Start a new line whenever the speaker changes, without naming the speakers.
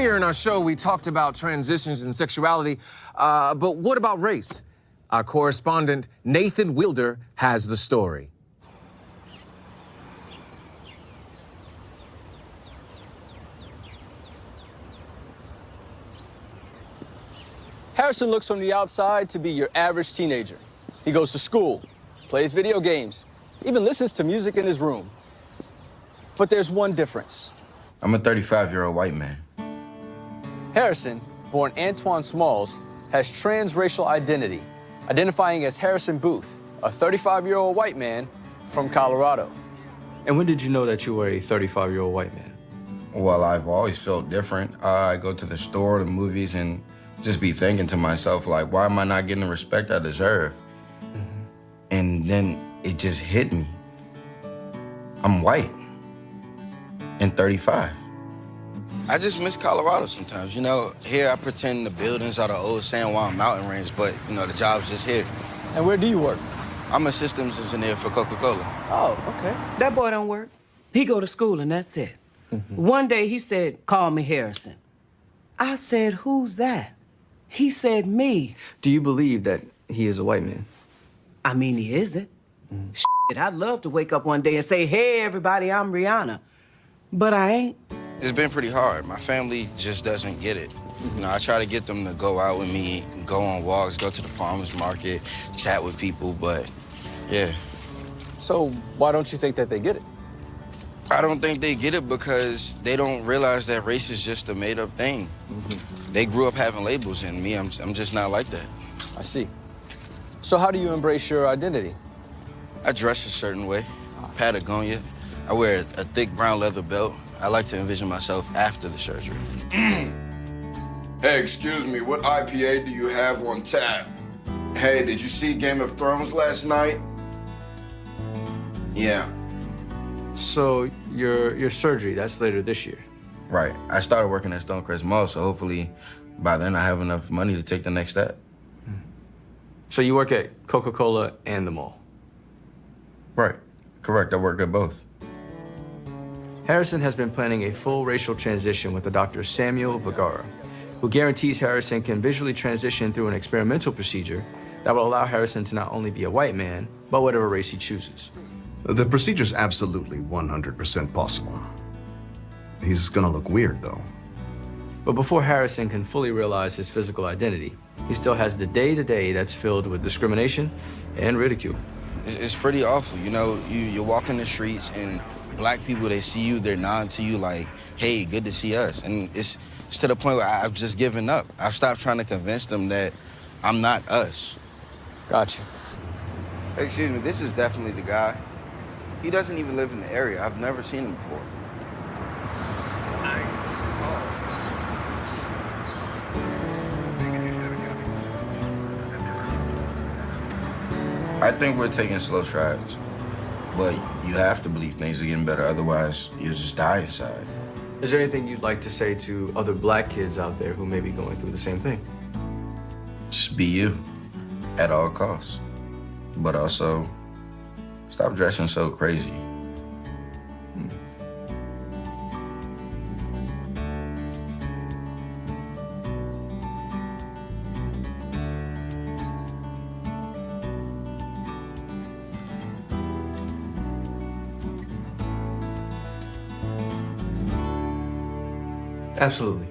Earlier in our show, we talked about transitions and sexuality, but what about race? Our correspondent, Nathan Wilder, has the story.
Harrison looks from the outside to be your average teenager. He goes to school, plays video games, even listens to music in his room. But there's one difference.
I'm a 35-year-old white man.
Harrison, born Antoine Smalls, has transracial identity, identifying as Harrison Booth, a 35-year-old white man from Colorado.
And when did you know that you were a 35-year-old white man?
Well, I've always felt different. I go to the store, the movies, and just be thinking to myself, like, why am I not getting the respect I deserve? And then it just hit me. I'm white and 35. I just miss Colorado sometimes. You know, here I pretend the buildings are the old San Juan mountain range, but, you know, the job's just here.
And where do you work?
I'm a systems engineer for Coca-Cola.
Oh, okay.
That boy don't work. He go to school and that's it. One day he said, "Call me Harrison." I said, "Who's that?" He said, "Me."
Do you believe that he is a white man?
I mean, he isn't. Shit, I'd love to wake up one day and say, "Hey, everybody, I'm Rihanna." But I ain't.
It's been pretty hard. My family just doesn't get it. You know, I try to get them to go out with me, go on walks, go to the farmer's market, chat with people, but yeah.
So why don't you think that they get it?
I don't think they get it because they don't realize that race is just a made-up thing. They grew up having labels, and me, I'm just not like that.
I see. So how do you embrace your identity?
I dress a certain way, Patagonia. I wear a thick brown leather belt. I like to envision myself after the surgery.
Hey, excuse me, what IPA do you have on tap? Hey, did you see Game of Thrones last night? Yeah.
So your surgery, that's later this year.
Right. I started working at Stonecrest Mall, so hopefully by then I have enough money to take the next step.
So you work at Coca-Cola and the mall?
Right. Correct. I work at both.
Harrison has been planning a full racial transition with the Dr. Samuel Vergara, who guarantees Harrison can visually transition through an experimental procedure that will allow Harrison to not only be a white man, but whatever race he chooses.
The procedure's absolutely 100% possible. He's gonna look weird, though.
But before Harrison can fully realize his physical identity, he still has the day-to-day that's filled with discrimination and ridicule.
It's pretty awful. You know, you walk in the streets and black people, they see you, they're nodding to you like, hey, good to see us. And it's to the point where I've just given up. I've stopped trying to convince them that I'm not us.
Gotcha.
Excuse me, this is definitely the guy. He doesn't even live in the area. I've never seen him before. I think we're taking slow strides, but you have to believe things are getting better, otherwise you'll just die inside.
Is there anything you'd like to say to other black kids out there who may be going through the same thing?
Just be you, at all costs. But also, stop dressing so crazy.
Absolutely.